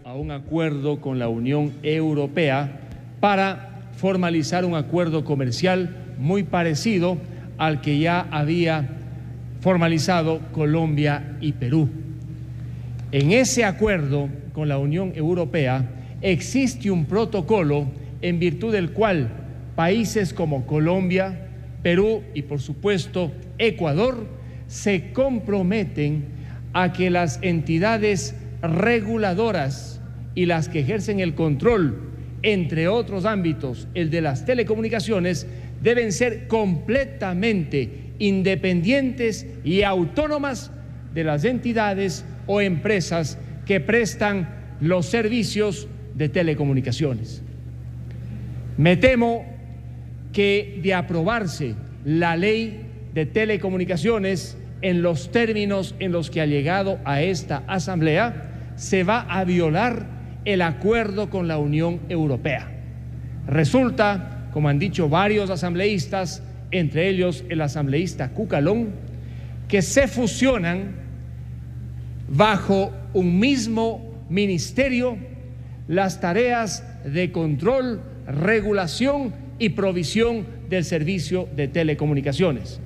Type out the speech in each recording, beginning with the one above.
a un acuerdo con la Unión Europea para formalizar un acuerdo comercial muy parecido al que ya había formalizado Colombia y Perú. En ese acuerdo con la Unión Europea existe un protocolo en virtud del cual países como Colombia, Perú y por supuesto Ecuador se comprometen a que las entidades reguladoras y las que ejercen el control, entre otros ámbitos, el de las telecomunicaciones, deben ser completamente independientes y autónomas de las entidades o empresas que prestan los servicios de telecomunicaciones. Me temo que de aprobarse la ley de telecomunicaciones en los términos en los que ha llegado a esta Asamblea, se va a violar el acuerdo con la Unión Europea. Resulta, como han dicho varios asambleístas, entre ellos el asambleísta Cucalón, que se fusionan bajo un mismo ministerio las tareas de control, regulación y provisión del servicio de telecomunicaciones.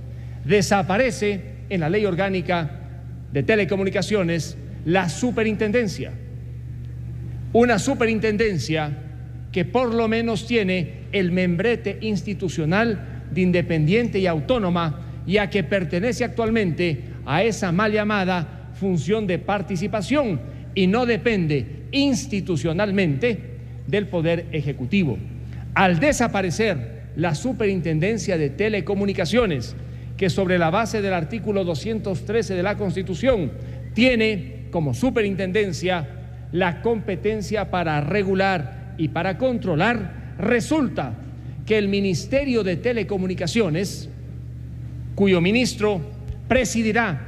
Desaparece en la Ley Orgánica de Telecomunicaciones la superintendencia, una superintendencia que por lo menos tiene el membrete institucional de independiente y autónoma, ya que pertenece actualmente a esa mal llamada función de participación y no depende institucionalmente del Poder Ejecutivo. Al desaparecer la superintendencia de telecomunicaciones, que sobre la base del artículo 213 de la Constitución tiene como superintendencia la competencia para regular y para controlar, resulta que el Ministerio de Telecomunicaciones, cuyo ministro presidirá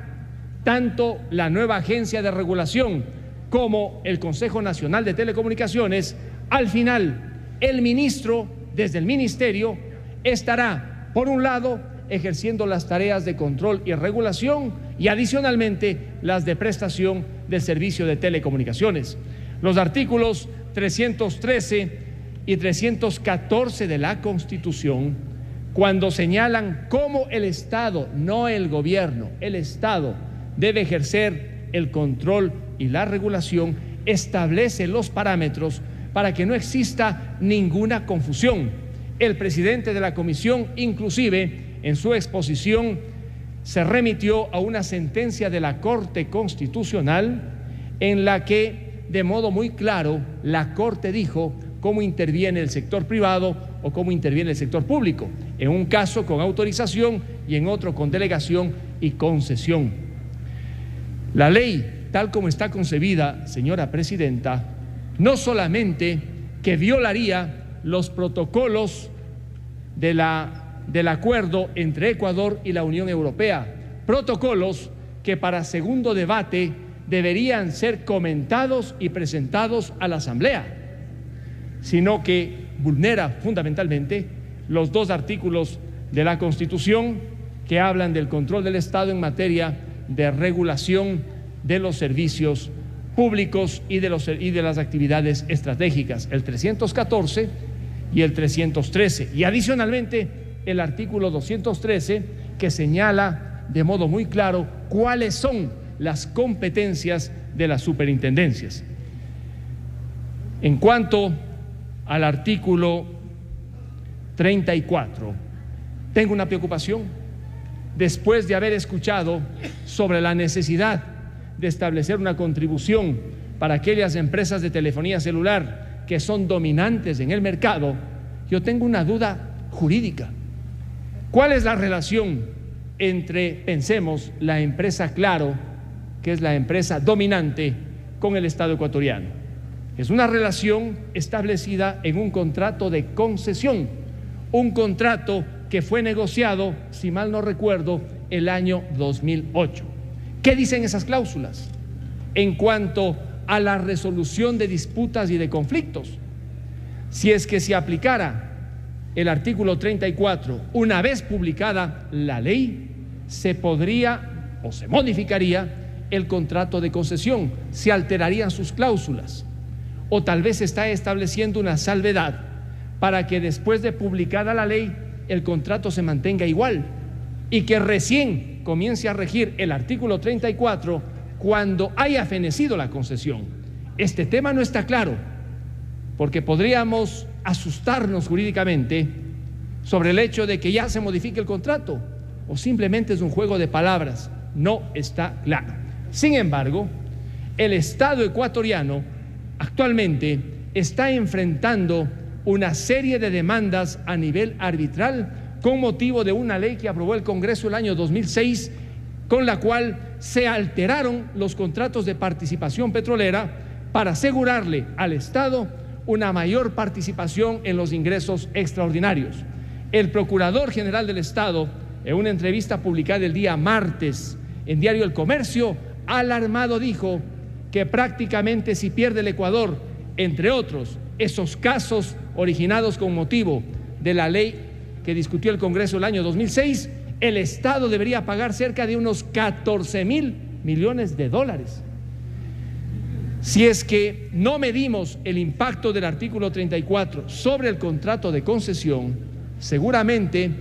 tanto la nueva agencia de regulación como el Consejo Nacional de Telecomunicaciones, al final el ministro, desde el ministerio, estará, por un lado, ejerciendo las tareas de control y regulación y adicionalmente las de prestación del servicio de telecomunicaciones. Los artículos 313 y 314 de la Constitución, cuando señalan cómo el Estado, no el gobierno, el Estado debe ejercer el control y la regulación, establece los parámetros para que no exista ninguna confusión. El presidente de la Comisión, inclusive, en su exposición, se remitió a una sentencia de la Corte Constitucional en la que, de modo muy claro, la Corte dijo cómo interviene el sector privado o cómo interviene el sector público, en un caso con autorización y en otro con delegación y concesión. La ley, tal como está concebida, señora presidenta, no solamente que violaría los protocolos del acuerdo entre Ecuador y la Unión Europea, protocolos que para segundo debate deberían ser comentados y presentados a la Asamblea, sino que vulnera fundamentalmente los dos artículos de la Constitución que hablan del control del Estado en materia de regulación de los servicios públicos y de las actividades estratégicas, el 314 y el 313, y adicionalmente el artículo 213, que señala de modo muy claro cuáles son las competencias de las superintendencias. En cuanto al artículo 34, tengo una preocupación después de haber escuchado sobre la necesidad de establecer una contribución para aquellas empresas de telefonía celular que son dominantes en el mercado. Yo tengo una duda jurídica. ¿Cuál es la relación entre, pensemos, la empresa Claro, que es la empresa dominante, con el Estado ecuatoriano? Es una relación establecida en un contrato de concesión, un contrato que fue negociado, si mal no recuerdo, el año 2008. ¿Qué dicen esas cláusulas en cuanto a la resolución de disputas y de conflictos? Si es que se aplicara el artículo 34, una vez publicada la ley, se podría o se modificaría el contrato de concesión, se alterarían sus cláusulas. o tal vez está estableciendo una salvedad para que después de publicada la ley el contrato se mantenga igual y que recién comience a regir el artículo 34 cuando haya fenecido la concesión. Este tema no está claro, porque podríamos asustarnos jurídicamente sobre el hecho de que ya se modifique el contrato, o simplemente es un juego de palabras. No está claro. Sin embargo, el Estado ecuatoriano actualmente está enfrentando una serie de demandas a nivel arbitral con motivo de una ley que aprobó el Congreso el año 2006, con la cual se alteraron los contratos de participación petrolera para asegurarle al Estado una mayor participación en los ingresos extraordinarios. El Procurador General del Estado, en una entrevista publicada el día martes en Diario El Comercio, alarmado dijo que prácticamente si pierde el Ecuador, entre otros, esos casos originados con motivo de la ley que discutió el Congreso el año 2006, el Estado debería pagar cerca de unos 14.000 millones de dólares. Si es que no medimos el impacto del artículo 34 sobre el contrato de concesión, seguramente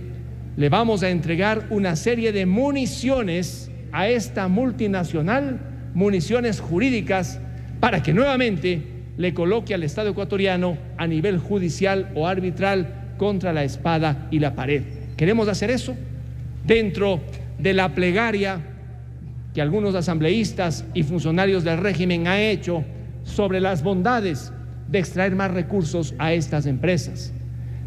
le vamos a entregar una serie de municiones a esta multinacional, municiones jurídicas, para que nuevamente le coloque al Estado ecuatoriano a nivel judicial o arbitral contra la espada y la pared. ¿Queremos hacer eso? Dentro de la plegaria que algunos asambleístas y funcionarios del régimen han hecho sobre las bondades de extraer más recursos a estas empresas.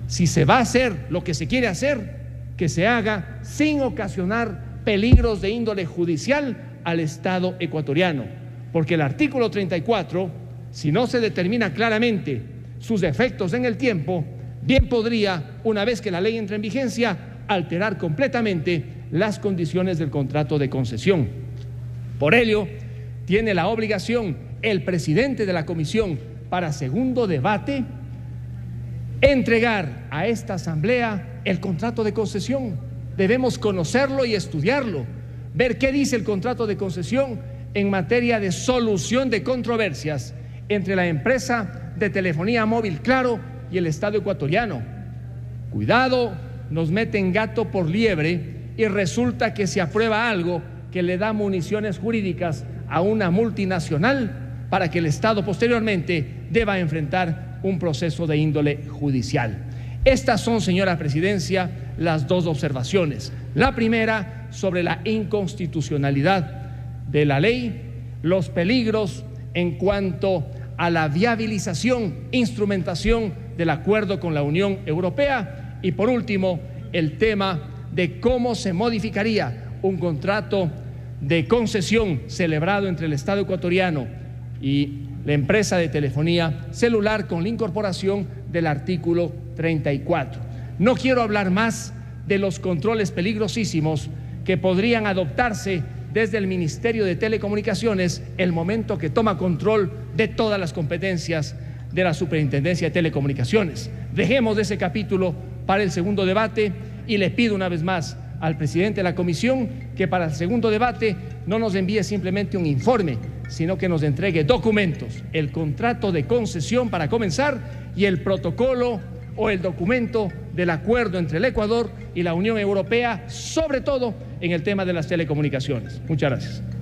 Si se va a hacer lo que se quiere hacer, que se haga sin ocasionar peligros de índole judicial al Estado ecuatoriano, porque el artículo 34, si no se determina claramente sus efectos en el tiempo, bien podría, una vez que la ley entre en vigencia, alterar completamente las condiciones del contrato de concesión. Por ello, tiene la obligación el presidente de la comisión para segundo debate entregar a esta asamblea el contrato de concesión. Debemos conocerlo y estudiarlo, ver qué dice el contrato de concesión en materia de solución de controversias entre la empresa de telefonía móvil Claro y el Estado ecuatoriano. Cuidado, nos meten gato por liebre y resulta que se aprueba algo que le da municiones jurídicas a una multinacional para que el Estado posteriormente deba enfrentar un proceso de índole judicial. Estas son, señora Presidencia, las dos observaciones. La primera, sobre la inconstitucionalidad de la ley, los peligros en cuanto a la viabilización, instrumentación del acuerdo con la Unión Europea, y por último, el tema de cómo se modificaría un contrato de concesión celebrado entre el Estado ecuatoriano y la empresa de telefonía celular con la incorporación del artículo 34. No quiero hablar más de los controles peligrosísimos que podrían adoptarse desde el Ministerio de Telecomunicaciones el momento que toma control de todas las competencias de la Superintendencia de Telecomunicaciones. Dejemos ese capítulo para el segundo debate y le pido una vez más al presidente de la comisión que para el segundo debate no nos envíe simplemente un informe, sino que nos entregue documentos, el contrato de concesión para comenzar y el protocolo o el documento del acuerdo entre el Ecuador y la Unión Europea, sobre todo en el tema de las telecomunicaciones. Muchas gracias.